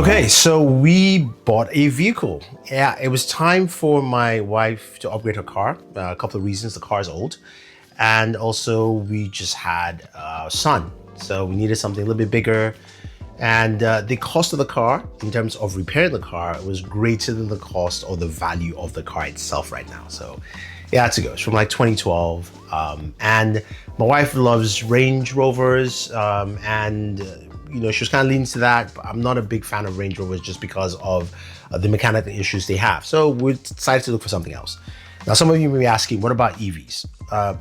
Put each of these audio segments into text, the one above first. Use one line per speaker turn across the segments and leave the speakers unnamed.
Okay, so we bought a vehicle. Yeah, it was time for my wife to upgrade her car. A couple of reasons: the car is old, and also we just had a son, so we needed something a little bit bigger. And the cost of the car, in terms of repairing the car, was greater than the cost or the value of the car itself right now. So yeah, it's to go. It's from like 2012, and my wife loves Range Rovers, and you know, she was kind of leaning to that, but I'm not a big fan of Range Rovers just because of the mechanical issues they have. So we decided to look for something else. Now, some of you may be asking, what about EVs?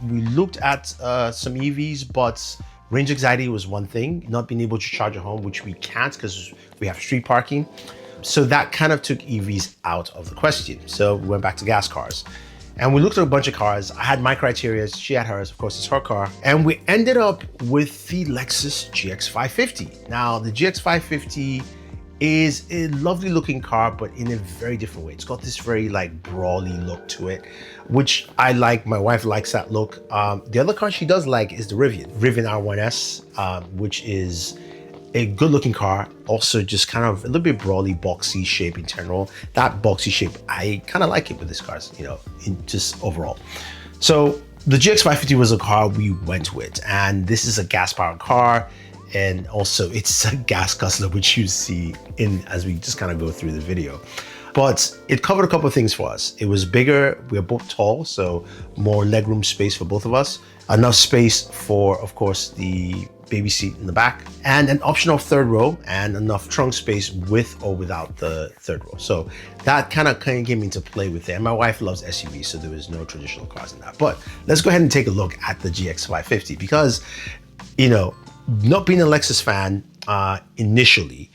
We looked at some EVs, but range anxiety was one thing, not being able to charge at home, which we can't because we have street parking. So that kind of took EVs out of the question. So we went back to gas cars. And we looked at a bunch of cars. I had my criteria, she had hers, of course it's her car. And we ended up with the Lexus GX 550. Now the GX 550 is a lovely looking car, but in a very different way. It's got this very like brawly look to it, which I like. My wife likes that look. The other car she does like is the Rivian R1S, which is a good looking car, also just kind of a little bit brawly, boxy shape in general. That boxy shape, I kind of like it with this car, you know, in just overall. So the GX 550 was a car we went with, and this is a gas powered car. And also it's a gas guzzler, which you see in as we just kind of go through the video. But it covered a couple of things for us. It was bigger, we're both tall, so more legroom space for both of us. Enough space for, of course, the baby seat in the back, and an optional third row, and enough trunk space with or without the third row. So that kind of came into play with it. And my wife loves SUVs, so there was no traditional cars in that. But let's go ahead and take a look at the GX 550 because, you know, not being a Lexus fan initially,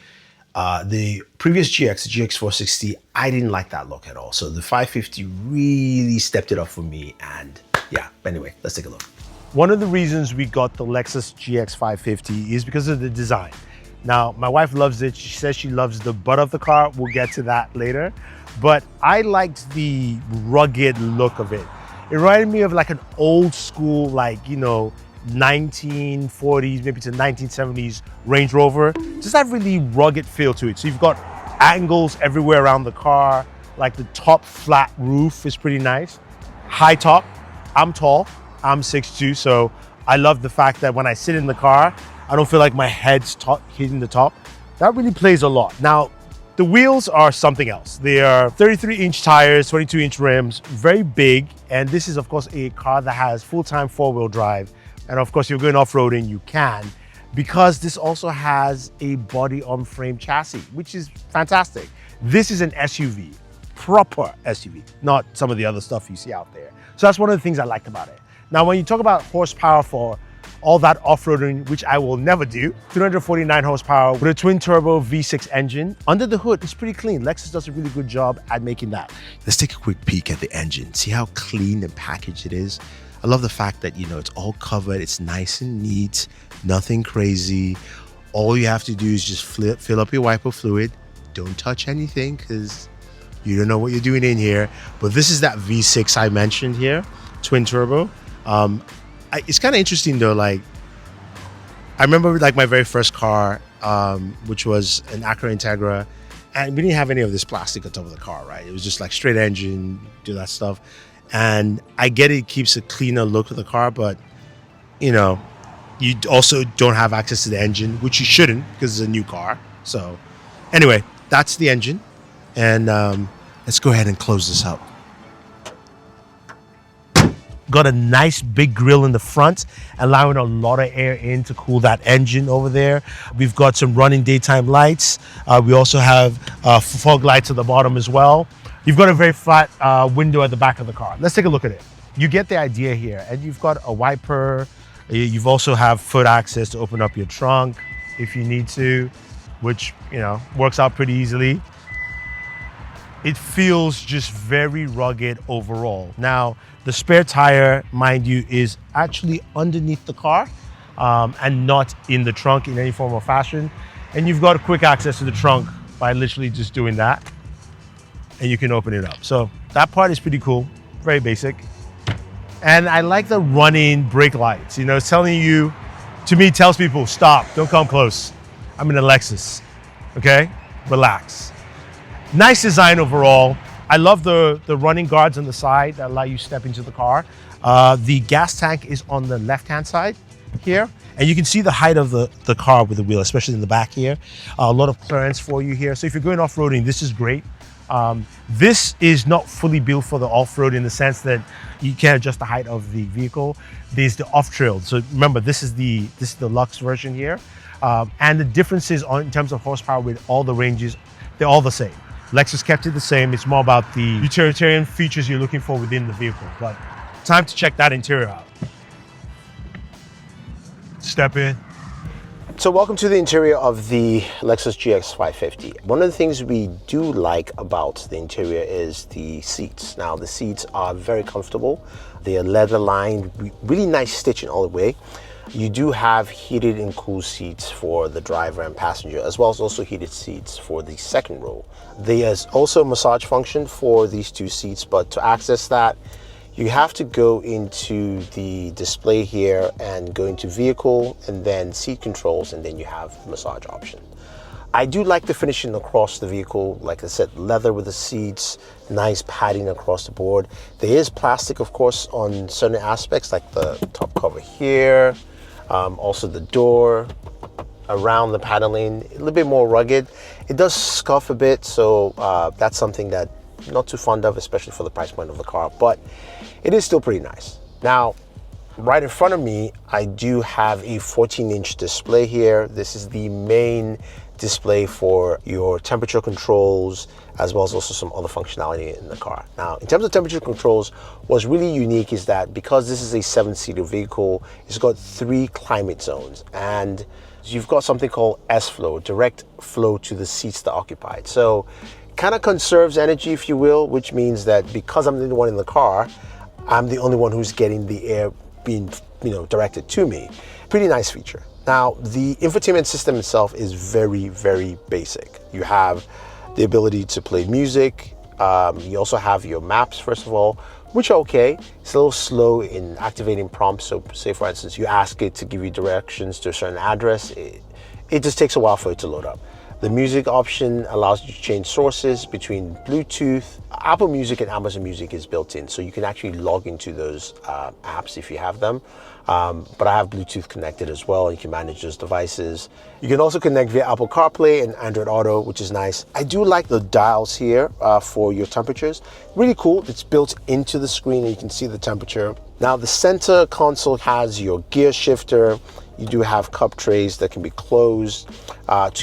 the previous GX, the GX 460, I didn't like that look at all. So the 550 really stepped it up for me. And yeah, anyway, let's take a look. One of the reasons we got the Lexus GX 550 is because of the design. Now, my wife loves it. She says she loves the butt of the car. We'll get to that later. But I liked the rugged look of it. It reminded me of like an old school, like, you know, 1940s, maybe to 1970s Range Rover. Just that really rugged feel to it. So you've got angles everywhere around the car. Like the top flat roof is pretty nice. High top. I'm tall. I'm 6'2", so I love the fact that when I sit in the car, I don't feel like my head's hitting the top. That really plays a lot. Now, the wheels are something else. They are 33-inch tires, 22-inch rims, very big. And this is, of course, a car that has full-time four-wheel drive. And of course, if you're going off-roading, you can, because this also has a body-on-frame chassis, which is fantastic. This is an SUV, proper SUV, not some of the other stuff you see out there. So that's one of the things I liked about it. Now, when you talk about horsepower for all that off-roading, which I will never do, 349 horsepower with a twin-turbo V6 engine. Under the hood, it's pretty clean. Lexus does a really good job at making that. Let's take a quick peek at the engine. See how clean and packaged it is? I love the fact that, you know, it's all covered. It's nice and neat, nothing crazy. All you have to do is just fill up your wiper fluid. Don't touch anything because you don't know what you're doing in here. But this is that V6 I mentioned here, twin-turbo. It's kind of interesting though, like I remember like my very first car, which was an Acura Integra, and we didn't have any of this plastic on top of the car, right? It was just like straight engine, do that stuff. And I get it keeps a cleaner look of the car, but you know, you also don't have access to the engine, which you shouldn't because it's a new car. So anyway, that's the engine. And let's go ahead and close this up. Got a nice big grille in the front, allowing a lot of air in to cool that engine over there. We've got some running daytime lights. We also have fog lights at the bottom as well. You've got a very flat window at the back of the car. Let's take a look at it. You get the idea here. And you've got a wiper. You've also have foot access to open up your trunk if you need to, which, you know, works out pretty easily. It feels just very rugged overall. Now, the spare tire, mind you, is actually underneath the car and not in the trunk in any form or fashion. And you've got quick access to the trunk by literally just doing that. And you can open it up. So that part is pretty cool, very basic. And I like the running brake lights. You know, it's telling you, to me, tells people, stop, don't come close. I'm in a Lexus, okay? relax. Nice design overall. I love the running guards on the side that allow you to step into the car. The gas tank is on the left-hand side here. And you can see the height of the car with the wheel, especially in the back here. A lot of clearance for you here. So if you're going off-roading, this is great. This is not fully built for the off-road in the sense that you can't adjust the height of the vehicle. There's the off-trail. So remember, this is the Lux version here. And the differences in terms of horsepower with all the ranges, they're all the same. Lexus kept it the same. It's more about the utilitarian features you're looking for within the vehicle. But time to check that interior out. Step in. So welcome to the interior of the Lexus GX 550. One of the things we do like about the interior is the seats. Now the seats are very comfortable. They are leather lined, really nice stitching all the way. You do have heated and cool seats for the driver and passenger, as well as also heated seats for the second row. There is also a massage function for these two seats, but to access that, you have to go into the display here and go into vehicle and then seat controls, and then you have massage option. I do like the finishing across the vehicle. Like I said, leather with the seats, nice padding across the board. There is plastic, of course, on certain aspects, like the top cover here, also the door around the paneling, a little bit more rugged. It does scuff a bit, so that's something that I'm not too fond of, especially for the price point of the car, but it is still pretty nice. Now, right in front of me, I do have a 14-inch display here. This is the main display for your temperature controls, as well as also some other functionality in the car. Now, in terms of temperature controls, what's really unique is that because this is a 7-seater vehicle, it's got 3 climate zones, and you've got something called S-Flow, direct flow to the seats that are occupied. So kind of conserves energy, if you will, which means that because I'm the only one in the car, I'm the only one who's getting the air being, directed to me. Pretty nice feature. Now, the infotainment system itself is very, very basic. You have the ability to play music. You also have your maps, first of all, which are okay. It's a little slow in activating prompts. So say, for instance, you ask it to give you directions to a certain address. It just takes a while for it to load up. The music option allows you to change sources between Bluetooth. Apple Music and Amazon Music is built in, so you can actually log into those apps if you have them. But I have Bluetooth connected as well, and you can manage those devices. You can also connect via Apple CarPlay and Android Auto, which is nice. I do like the dials here for your temperatures. Really cool. It's built into the screen, and you can see the temperature. Now, the center console has your gear shifter. You do have cup trays that can be closed, 2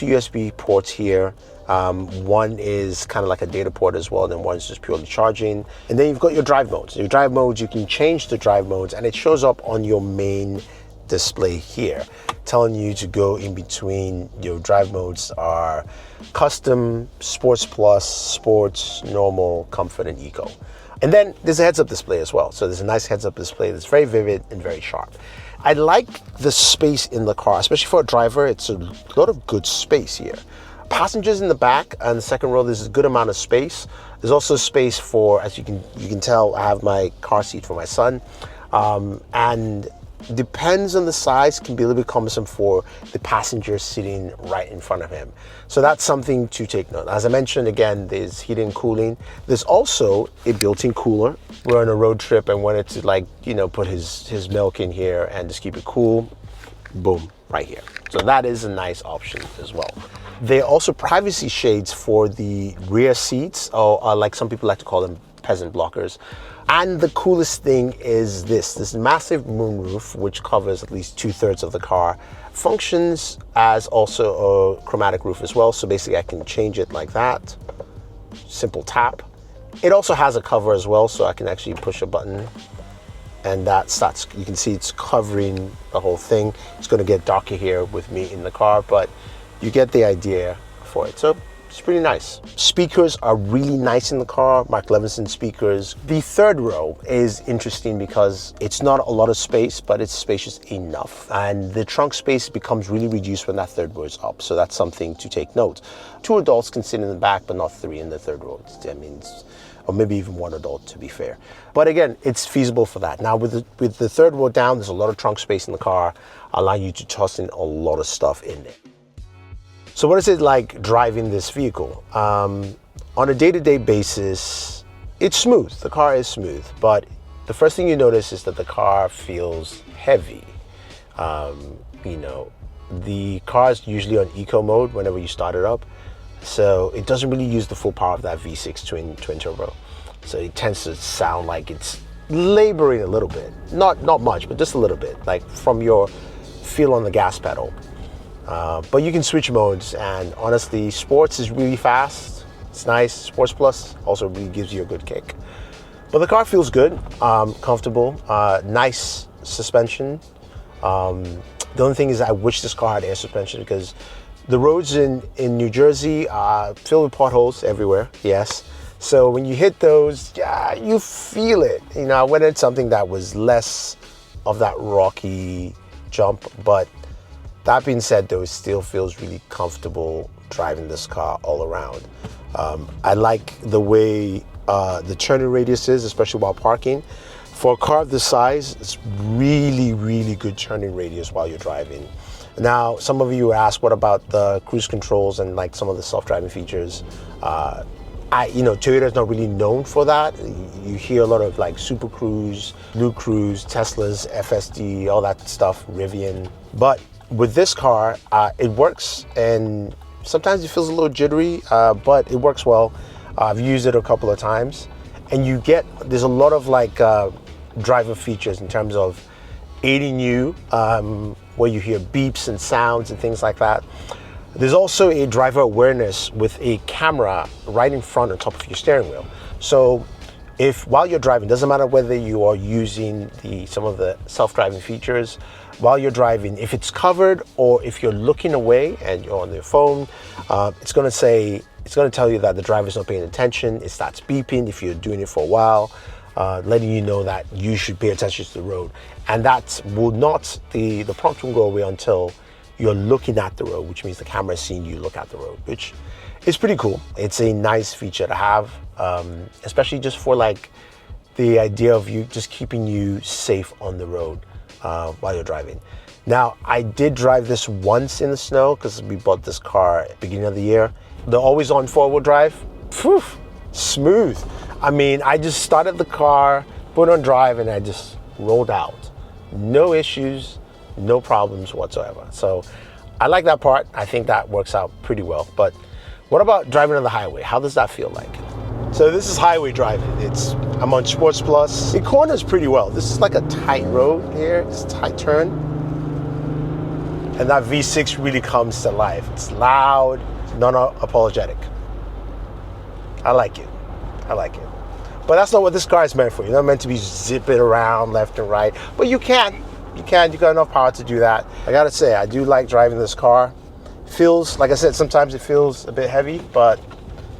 USB ports here. One is kind of like a data port as well, and then one is just purely charging. And then you've got your drive modes. Your drive modes, you can change the drive modes, and it shows up on your main display here, telling you to go in between. Your drive modes are custom, sports plus, sports, normal, comfort, and eco. And then there's a heads-up display as well. So there's a nice heads-up display that's very vivid and very sharp. I like the space in the car, especially for a driver. It's a lot of good space here. Passengers in the back and the second row, there's a good amount of space. There's also space for, as you can tell, I have my car seat for my son. And depends on the size, can be a little bit cumbersome for the passenger sitting right in front of him. So that's something to take note. As I mentioned, again, there's heating and cooling. There's also a built-in cooler. We're on a road trip and wanted to put his milk in here and just keep it cool. Boom, right here. So that is a nice option as well. There are also privacy shades for the rear seats, or like some people like to call them peasant blockers. And the coolest thing is this massive moonroof, which covers at least 2/3 of the car, functions as also a chromatic roof as well. So basically I can change it like that, simple tap. It also has a cover as well, so I can actually push a button and that starts, you can see it's covering the whole thing. It's gonna get darker here with me in the car, but you get the idea for it. So it's pretty nice. Speakers are really nice in the car, Mark Levinson speakers. The third row is interesting because it's not a lot of space, but it's spacious enough. And the trunk space becomes really reduced when that third row is up. So that's something to take note. 2 adults can sit in the back, but not 3 in the third row. Or maybe even 1 adult, to be fair. But again, it's feasible for that. Now with the third row down, there's a lot of trunk space in the car, allowing you to toss in a lot of stuff in there. So what is it like driving this vehicle? On a day-to-day basis, it's smooth. The car is smooth, but the first thing you notice is that the car feels heavy. You know, the car is usually on eco mode whenever you start it up, so it doesn't really use the full power of that V6 twin turbo. So it tends to sound like it's laboring a little bit, not much, but just a little bit, like from your feel on the gas pedal. But you can switch modes, and honestly, sports is really fast. It's nice. Sports Plus also really gives you a good kick. But the car feels good, comfortable, nice suspension. The only thing is I wish this car had air suspension, because the roads in New Jersey are filled with potholes everywhere, yes. So when you hit those, yeah, you feel it. You know, I wanted something that was less of that rocky jump, but that being said, though, it still feels really comfortable driving this car all around. I like the way the turning radius is, especially while parking. For a car of this size, it's really, really good turning radius while you're driving. Now, some of you ask, what about the cruise controls and like some of the self-driving features? You know, Toyota's not really known for that. You hear a lot of like Super Cruise, Blue Cruise, Tesla's FSD, all that stuff, Rivian. But with this car, it works, and sometimes it feels a little jittery, but it works well. I've used it a couple of times, and there's a lot of like driver features in terms of aiding you, where you hear beeps and sounds and things like that. There's also a driver awareness with a camera right in front on top of your steering wheel. So while you're driving, doesn't matter whether you are using some of the self-driving features, while you're driving, if it's covered or if you're looking away and you're on your phone, it's going to tell you that the driver's not paying attention. It starts beeping if you're doing it for a while, letting you know that you should pay attention to the road. And that will not, the prompt won't go away until you're looking at the road, which means the camera is seeing you look at the road, which is pretty cool. It's a nice feature to have, especially just for like the idea of you just keeping you safe on the road while you're driving. Now, I did drive this once in the snow because we bought this car at the beginning of the year. The always on four-wheel drive, phew, smooth. I mean, I just started the car, put on drive, and I just rolled out. No issues, no problems whatsoever. So I like that part. I think that works out pretty well. But what about driving on the highway? How does that feel like? So this is highway driving. I'm on Sports Plus. It corners pretty well. This is like a tight road here. It's a tight turn. And that V6 really comes to life. It's loud, non-apologetic. I like it. I like it. But that's not what this car is meant for. You're not meant to be zipping around left and right. But you can. You got enough power to do that. I gotta say, I do like driving this car. Feels, like I said, sometimes it feels a bit heavy, but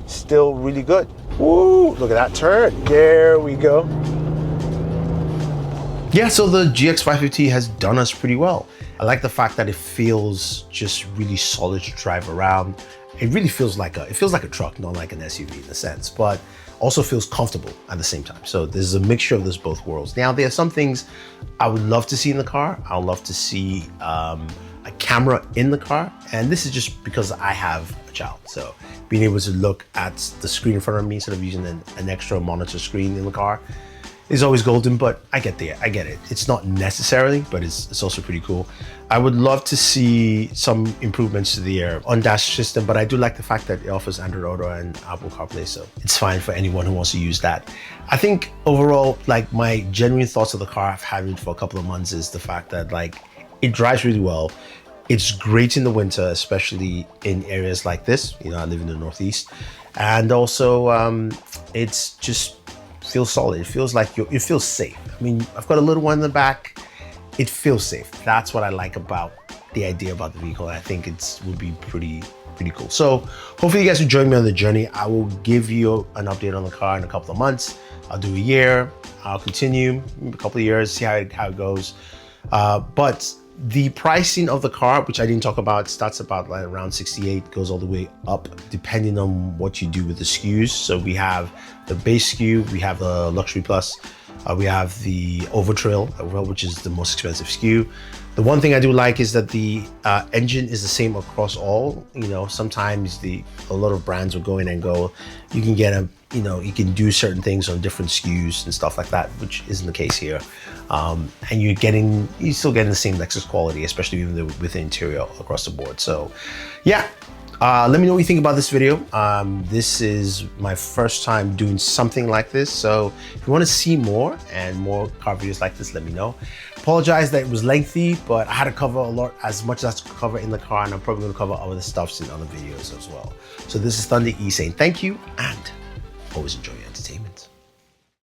still really good. Woo, look at that turn. There we go. Yeah, so the GX 550 has done us pretty well. I like the fact that it feels just really solid to drive around. It really feels like a truck, not like an SUV in a sense, but also feels comfortable at the same time. So there's a mixture of both worlds. Now, there are some things I would love to see in the car. I would love to see a camera in the car. And this is just because I have a child. So being able to look at the screen in front of me instead of using an extra monitor screen in the car is always golden, but I get it. It's not necessarily, but it's also pretty cool. I would love to see some improvements to the on-dash system, but I do like the fact that it offers Android Auto and Apple CarPlay, so it's fine for anyone who wants to use that. I think overall, like my genuine thoughts of the car, I've had it for a couple of months, is the fact that like it drives really well. It's great in the winter, especially in areas like this. You know, I live in the Northeast, and also it's just feels solid. It feels like it feels safe. I mean, I've got a little one in the back. It feels safe. That's what I like about the idea about the vehicle. I think would be pretty cool. So hopefully you guys will join me on the journey. I will give you an update on the car in a couple of months. I'll do a year. I'll continue a couple of years, see how it goes. But the pricing of the car, which I didn't talk about, starts about like around 68, goes all the way up depending on what you do with the SKUs. So we have the base SKU, we have the Luxury Plus, We have the Overtrail, which is the most expensive SKU. The one thing I do like is that the engine is the same across all. You know, sometimes a lot of brands will go in and go, you can get you can do certain things on different SKUs and stuff like that, which isn't the case here. And you're still getting the same Lexus quality, especially even with the interior across the board. So yeah, let me know what you think about this video. This is my first time doing something like this. So if you want to see more and more car videos like this, let me know. Apologize that it was lengthy, but I had to cover as much as I could cover in the car, and I'm probably going to cover other stuff in other videos as well. So this is Thunder E saying thank you, and always enjoy your entertainment.